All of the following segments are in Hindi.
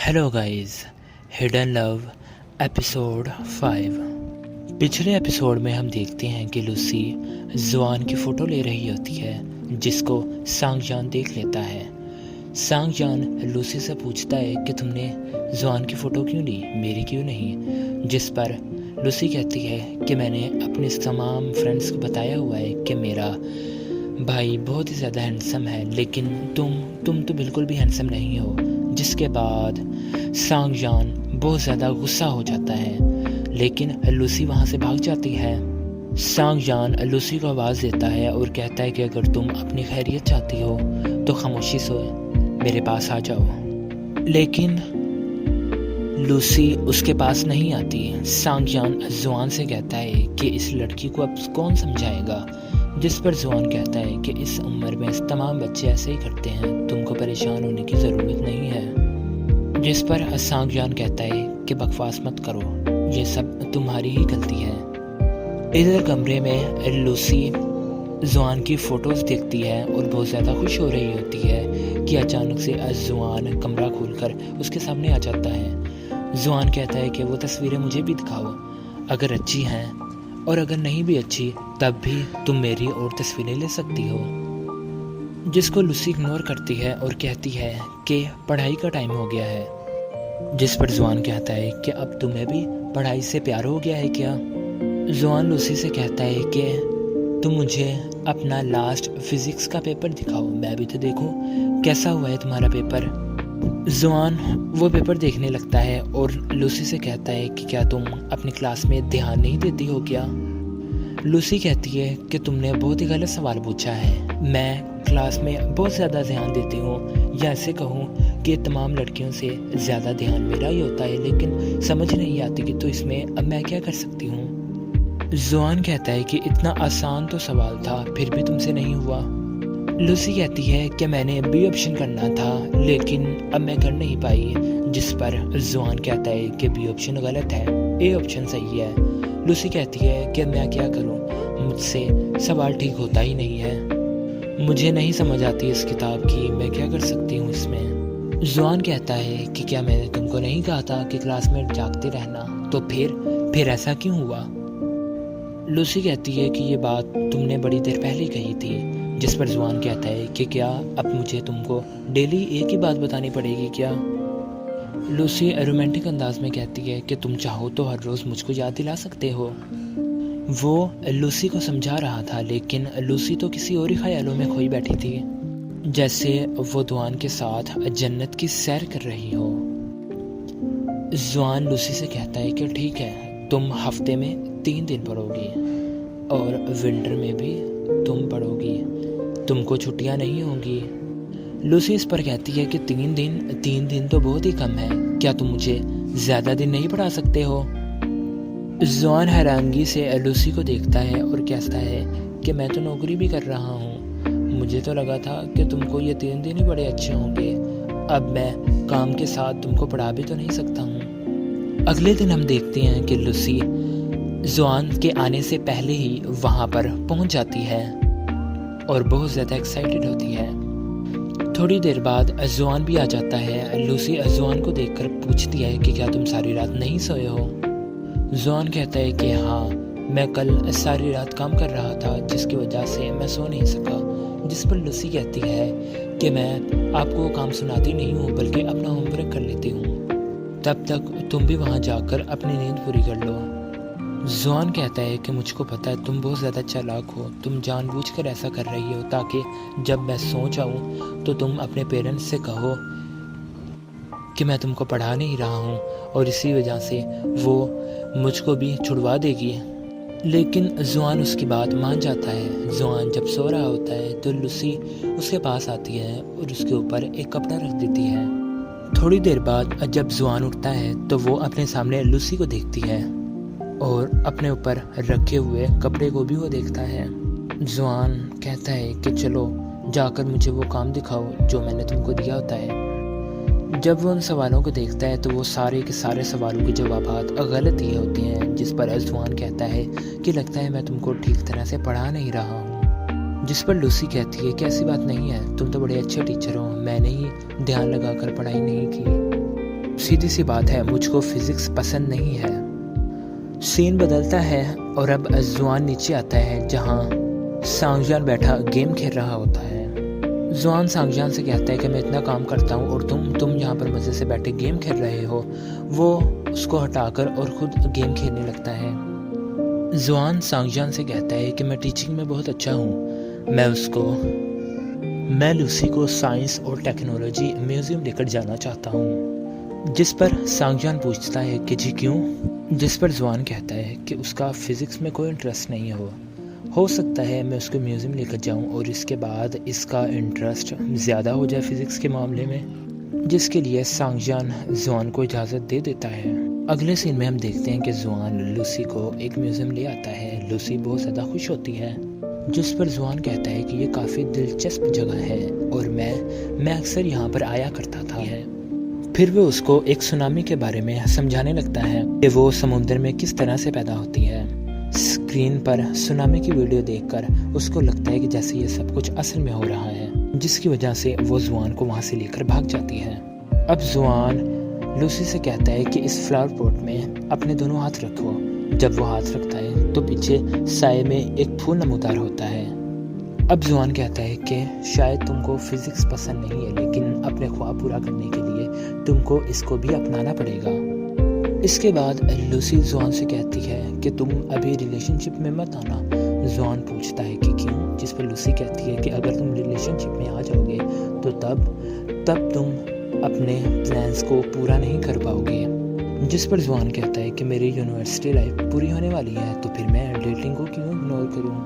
Hello guys, hidden love episode 5। पिछले एपिसोड में हम देखते हैं कि लूसी जुआन की फ़ोटो ले रही होती है जिसको सांगजान देख लेता है। सांगजान लूसी से पूछता है कि तुमने जुआन की फ़ोटो क्यों ली, मेरी क्यों नहीं। जिस पर लूसी कहती है कि मैंने अपने तमाम फ्रेंड्स को बताया हुआ है कि मेरा भाई बहुत ही ज़्यादा हैंडसम है, लेकिन तुम तो बिल्कुल भी हैंडसम नहीं हो। जिसके बाद सांगजान बहुत ज़्यादा गुस्सा हो जाता है, लेकिन लूसी वहाँ से भाग जाती है। सांगजान लूसी को आवाज़ देता है और कहता है कि अगर तुम अपनी खैरियत चाहती हो तो खामोशी से मेरे पास आ जाओ। लेकिन लूसी उसके पास नहीं आती। सांगजान जुआन से कहता है कि इस लड़की को अब कौन समझाएगा। जिस पर जुआन कहता है कि इस उम्र में तमाम बच्चे ऐसे ही करते हैं, तुमको परेशान होने की ज़रूरत नहीं है। जिस पर सांगजान कहता है कि बकवास मत करो, ये सब तुम्हारी ही गलती है। इधर कमरे में लूसी जुआन की फ़ोटोज़ देखती है और बहुत ज़्यादा खुश हो रही होती है कि अचानक से जुआन कमरा खोलकर उसके सामने आ जाता है। जुआन कहता है कि वो तस्वीरें मुझे भी दिखाओ, अगर अच्छी हैं, और अगर नहीं भी अच्छी तब भी तुम मेरी और तस्वीरें ले सकती हो। जिसको लूसी इग्नोर करती है और कहती है कि पढ़ाई का टाइम हो गया है। जिस पर जुआन कहता है कि अब तुम्हें भी पढ़ाई से प्यार हो गया है क्या। जुआन लूसी से कहता है कि तुम मुझे अपना लास्ट फिज़िक्स का पेपर दिखाओ, मैं भी तो देखूं कैसा हुआ है तुम्हारा पेपर। जुआन वो पेपर देखने लगता है और लूसी से कहता है कि क्या तुम अपनी क्लास में ध्यान नहीं देती हो क्या। लूसी कहती है कि तुमने बहुत ही गलत सवाल पूछा है, मैं क्लास में बहुत ज़्यादा ध्यान देती हूँ, या ऐसे कहूँ कि तमाम लड़कियों से ज़्यादा ध्यान मेरा ही होता है, लेकिन समझ नहीं आती कि तो इसमें अब मैं क्या कर सकती हूँ। जुआन कहता है कि इतना आसान तो सवाल था, फिर भी तुमसे नहीं हुआ। लूसी कहती है कि मैंने बी ऑप्शन करना था, लेकिन अब मैं कर नहीं पाई। जिस पर जुआन कहता है कि बी ऑप्शन गलत है, ए ऑप्शन सही है। लूसी कहती है कि मैं क्या करूं, मुझसे सवाल ठीक होता ही नहीं है, मुझे नहीं समझ आती इस किताब की, मैं क्या कर सकती हूँ इसमें। जुआन कहता है कि क्या मैंने तुमको नहीं कहा था कि क्लास में जागते रहना, तो फिर ऐसा क्यों हुआ। लूसी कहती है कि ये बात तुमने बड़ी देर पहले कही थी। जिस पर जुआन कहता है कि क्या अब मुझे तुमको डेली एक ही बात बतानी पड़ेगी क्या। लूसी रोमांटिक अंदाज में कहती है कि तुम चाहो तो हर रोज़ मुझको याद दिला सकते हो। वो लूसी को समझा रहा था, लेकिन लूसी तो किसी और ही ख्यालों में खोई बैठी थी, जैसे वो जुआन के साथ जन्नत की सैर कर रही हो। जुआन लूसी से कहता है कि ठीक है, तुम हफ्ते में 3 दिन पढ़ोगी और विंटर में भी तुम पढ़ोगी, तुमको छुट्टियां नहीं होंगी। लूसी इस पर कहती है कि 3 दिन तो बहुत ही कम है, क्या तुम मुझे ज़्यादा दिन नहीं पढ़ा सकते हो। जुआन हैरानगी से लूसी को देखता है और कहता है कि मैं तो नौकरी भी कर रहा हूँ, मुझे तो लगा था कि तुमको ये 3 दिन ही बड़े अच्छे होंगे, अब मैं काम के साथ तुमको पढ़ा भी तो नहीं सकता हूँ। अगले दिन हम देखते हैं कि लूसी जुआन के आने से पहले ही वहाँ पर पहुँच जाती है और बहुत ज़्यादा एक्साइटेड होती है। थोड़ी देर बाद जुआन भी आ जाता है। लूसी जुआन को देखकर पूछती है कि क्या तुम सारी रात नहीं सोए हो। जुआन कहता है कि हाँ, मैं कल सारी रात काम कर रहा था, जिसकी वजह से मैं सो नहीं सका। जिस पर लूसी कहती है कि मैं आपको काम सुनाती नहीं हूँ, बल्कि अपना होमवर्क कर लेती हूँ, तब तक तुम भी वहाँ जाकर अपनी नींद पूरी कर लो। जुआन कहता है कि मुझको पता है तुम बहुत ज़्यादा चालाक हो, तुम जानबूझकर ऐसा कर रही हो ताकि जब मैं सो जाऊँ तो तुम अपने पेरेंट्स से कहो कि मैं तुमको पढ़ा नहीं रहा हूँ, और इसी वजह से वो मुझको भी छुड़वा देगी। लेकिन जुआन उसकी बात मान जाता है। जुआन जब सो रहा होता है तो लूसी उसके पास आती है और उसके ऊपर एक कपड़ा रख देती है। थोड़ी देर बाद जब जुआन उठता है तो वो अपने सामने लूसी को देखती है और अपने ऊपर रखे हुए कपड़े को भी वो देखता है। जुआन कहता है कि चलो जाकर मुझे वो काम दिखाओ जो मैंने तुमको दिया होता है। जब वो उन सवालों को देखता है तो वो सारे के सारे सवालों के जवाबात गलत ही होते हैं। जिस पर जुआन कहता है कि लगता है मैं तुमको ठीक तरह से पढ़ा नहीं रहा हूँ। जिस पर लूसी कहती है कि ऐसी बात नहीं है, तुम तो बड़े अच्छे टीचर हो, मैंने ही ध्यान लगाकर पढ़ाई नहीं की। सीधी सी बात है, मुझको फिजिक्स पसंद नहीं है। सीन बदलता है और अब जुआन नीचे आता है जहाँ सांगजान बैठा गेम खेल रहा होता है। जुआन सांगजान से कहता है कि मैं इतना काम करता हूँ और तुम यहाँ पर मज़े से बैठे गेम खेल रहे हो। वो उसको हटाकर और ख़ुद गेम खेलने लगता है। जुआन सांगजान से कहता है कि मैं टीचिंग में बहुत अच्छा हूँ। मैं लूसी को साइंस और टेक्नोलॉजी म्यूज़ियम लेकर जाना चाहता हूँ। जिस पर सांगजान पूछता है कि जी क्यों? जिस पर जुआन कहता है कि उसका फिज़िक्स में कोई इंटरेस्ट नहीं हो सकता है मैं उसको म्यूज़ियम लेकर जाऊं और इसके बाद इसका इंटरेस्ट ज़्यादा हो जाए फिज़िक्स के मामले में, जिसके लिए सांगजान जुआन को इजाज़त दे देता है। अगले सीन में हम देखते हैं कि जुआन लूसी को एक म्यूज़ियम ले आता है। लूसी बहुत ज़्यादा खुश होती है, जिस पर जुआन कहता है कि ये काफ़ी दिलचस्प जगह है और मैं अक्सर यहाँ पर आया करता था। फिर वो उसको एक सुनामी के बारे में समझाने लगता है कि वो समुद्र में किस तरह से पैदा होती है। स्क्रीन पर सुनामी की वीडियो देखकर उसको लगता है कि जैसे ये सब कुछ असल में हो रहा है, जिसकी वजह से वो जुआन को वहाँ से लेकर भाग जाती है। अब जुआन लूसी से कहता है कि इस फ्लावर पॉट में अपने दोनों हाथ रखो। जब वो हाथ रखता है तो पीछे साए में एक फूल नमूदार होता है। अब जुआन कहता है कि शायद तुमको फिजिक्स पसंद नहीं है, लेकिन अपने ख्वाब पूरा करने के लिए तुमको इसको भी अपनाना पड़ेगा। इसके बाद लूसी जुआन से कहती है कि तुम अभी रिलेशनशिप में मत आना। जुआन पूछता है कि क्यों? जिस पर लूसी कहती है कि अगर तुम रिलेशनशिप में आ जाओगे तो तब तुम अपने प्लान्स को पूरा नहीं कर पाओगे। जिस पर जुआन कहता है कि मेरी यूनिवर्सिटी लाइफ पूरी होने वाली है, तो फिर मैं डेटिंग को क्यों इग्नोर करूं?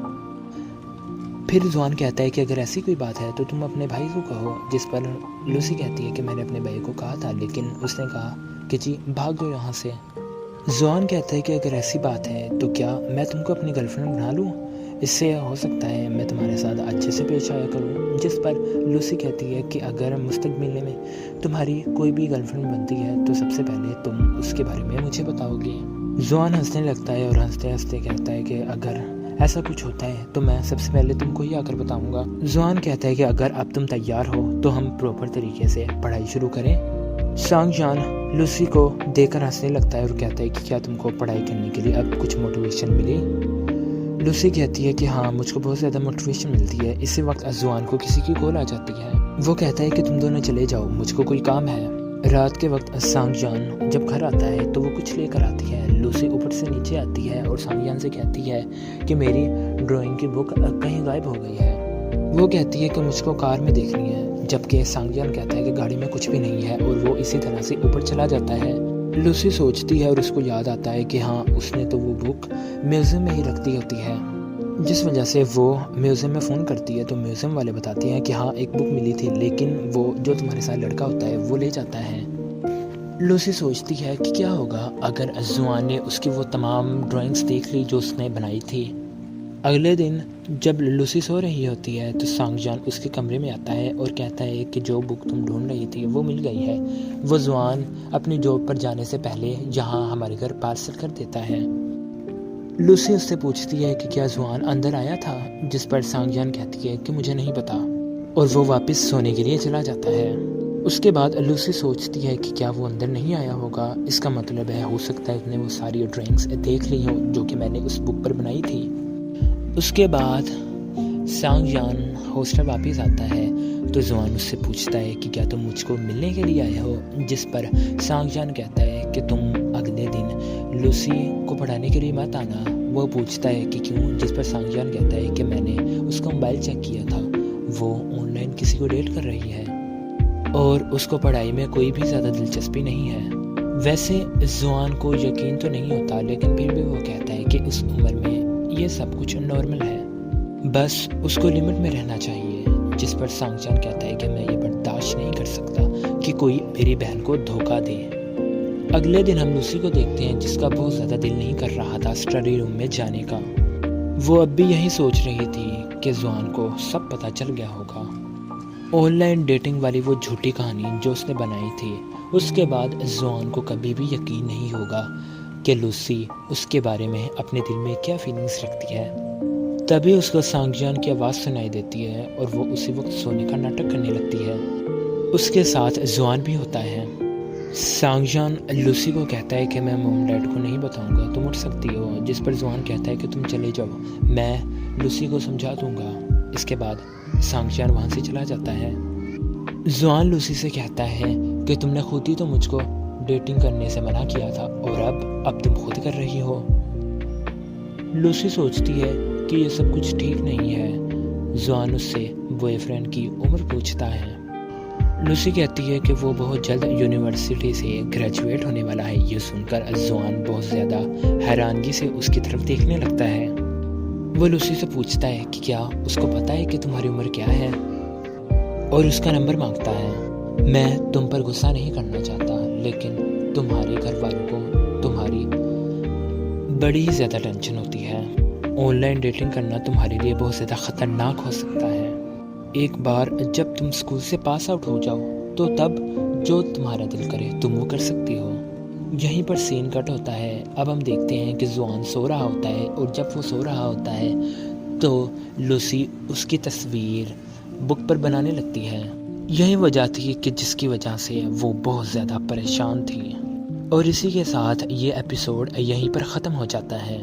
फिर जुआन कहता है कि अगर ऐसी कोई बात है तो तुम अपने भाई को कहो। जिस पर लूसी कहती है कि मैंने अपने भाई को कहा था, लेकिन उसने कहा कि जी भाग दो यहाँ से। जुआन कहता है कि अगर ऐसी बात है तो क्या मैं तुमको अपनी गर्लफ्रेंड बना लूँ? इससे हो सकता है मैं तुम्हारे साथ अच्छे से पेश आया करूँ। जिस पर लूसी कहती है कि अगर मुस्तकबिल में तुम्हारी कोई भी गर्लफ्रेंड बनती है तो सबसे पहले तुम उसके बारे में मुझे बताओगे। जुआन हंसने लगता है और हंसते हंसते कहता है कि अगर ऐसा कुछ होता है तो मैं सबसे पहले तुमको ही आकर बताऊंगा। जुआन कहता है कि अगर अब तुम तैयार हो तो हम प्रॉपर तरीके से पढ़ाई शुरू करें। सांगजान लूसी को देखकर हंसने लगता है और कहता है कि क्या तुमको पढ़ाई करने के लिए अब कुछ मोटिवेशन मिली? लूसी कहती है कि हाँ, मुझको बहुत ज़्यादा मोटिवेशन मिलती है। इसी वक्त जुआन को किसी की कॉल आ जाती है। वो कहता है कि तुम दोनों चले जाओ, मुझको कोई काम है। रात के वक्त सांगजान जब घर आता है तो वो कुछ लेकर आती है। लूसी ऊपर से नीचे आती है और सांगजान से कहती है कि मेरी ड्राइंग की बुक कहीं गायब हो गई है। वो कहती है कि मुझको कार में देखनी है, जबकि सांगजान कहता है कि गाड़ी में कुछ भी नहीं है और वो इसी तरह से ऊपर चला जाता है। लूसी सोचती है और उसको याद आता है कि हाँ, उसने तो वो बुक म्यूज़ियम में ही रख दी होती है, जिस वजह से वो म्यूज़ियम में फ़ोन करती है। तो म्यूज़ियम वाले बताते हैं कि हाँ, एक बुक मिली थी, लेकिन वो जो तुम्हारे साथ लड़का होता है वो ले जाता है। लूसी सोचती है कि क्या होगा अगर जुआन ने उसकी वो तमाम ड्राइंग्स देख ली जो उसने बनाई थी। अगले दिन जब लूसी सो रही होती है तो सांगजान उसके कमरे में आता है और कहता है कि जो बुक तुम ढूंढ रही थी वो मिल गई है। वो जुआन अपनी जॉब पर जाने से पहले यहाँ हमारे घर पार्सल कर देता है। लूसी उससे पूछती है कि क्या जुआन अंदर आया था, जिस पर सांगजान कहती है कि मुझे नहीं पता, और वो वापस सोने के लिए चला जाता है। उसके बाद लूसी सोचती है कि क्या वो अंदर नहीं आया होगा। इसका मतलब है हो सकता है उसने वो सारी ड्राइंग्स देख ली हों जो कि मैंने उस बुक पर बनाई थी। उसके बाद सांगजान हॉस्टल वापस आता है तो जुआन उससे पूछता है कि क्या तुम मुझको मिलने के लिए आए हो, जिस पर सांगजान कहता है कि तुम अगले दिन लूसी को पढ़ाने के लिए मत आना। वो पूछता है कि क्यों, जिस पर सांगजान कहता है कि मैंने उसका मोबाइल चेक किया था, वो ऑनलाइन किसी को डेट कर रही है और उसको पढ़ाई में कोई भी ज़्यादा दिलचस्पी नहीं है। वैसे जुआन को यकीन तो नहीं होता, लेकिन फिर भी वो कहता है कि उस उम्र में ये सब कुछ नॉर्मल है, बस उसको लिमिट में रहना चाहिए। जिस पर सांगजान कहता है कि मैं ये बर्दाश्त नहीं कर सकता कि कोई मेरी बहन को धोखा दे। अगले दिन हम लूसी को देखते हैं जिसका बहुत ज़्यादा दिल नहीं कर रहा था स्टडी रूम में जाने का। वो अब भी यही सोच रही थी कि जुआन को सब पता चल गया होगा। ऑनलाइन डेटिंग वाली वो झूठी कहानी जो उसने बनाई थी, उसके बाद जुआन को कभी भी यकीन नहीं होगा कि लूसी उसके बारे में अपने दिल में क्या फीलिंग्स रखती है। तभी उसको सांगजान की आवाज़ सुनाई देती है और वो उसी वक्त सोने का नाटक करने लगती है। उसके साथ जुआन भी होता है। सांगजान लूसी को कहता है कि मैं मॉम डैड को नहीं बताऊंगा, तुम उठ सकती हो। जिस पर जुआन कहता है कि तुम चले जाओ, मैं लूसी को समझा दूंगा। इसके बाद सांगजान वहाँ से चला जाता है। जुआन लूसी से कहता है कि तुमने खुद ही तो मुझको डेटिंग करने से मना किया था और अब तुम खुद कर रही हो। लूसी सोचती है कि ये सब कुछ ठीक नहीं है। जुआन उससे बॉयफ्रेंड की उम्र पूछता है। लूसी कहती है कि वो बहुत जल्द यूनिवर्सिटी से ग्रेजुएट होने वाला है। ये सुनकर जुआन बहुत ज़्यादा हैरानगी से उसकी तरफ देखने लगता है। वो लूसी से पूछता है कि क्या उसको पता है कि तुम्हारी उम्र क्या है, और उसका नंबर मांगता है। मैं तुम पर गुस्सा नहीं करना चाहता, लेकिन तुम्हारे घर वालों को तुम्हारी बड़ी ही ज़्यादा टेंशन होती है। ऑनलाइन डेटिंग करना तुम्हारे लिए बहुत ज़्यादा ख़तरनाक हो सकता है। एक बार जब तुम स्कूल से पास आउट हो जाओ तो तब जो तुम्हारा दिल करे तुम वो कर सकती हो। यहीं पर सीन कट होता है। अब हम देखते हैं कि जुआन सो रहा होता है, और जब वो सो रहा होता है तो लूसी उसकी तस्वीर बुक पर बनाने लगती है। यही वजह थी कि जिसकी वजह से वो बहुत ज़्यादा परेशान थी। और इसी के साथ ये एपिसोड यहीं पर ख़त्म हो जाता है।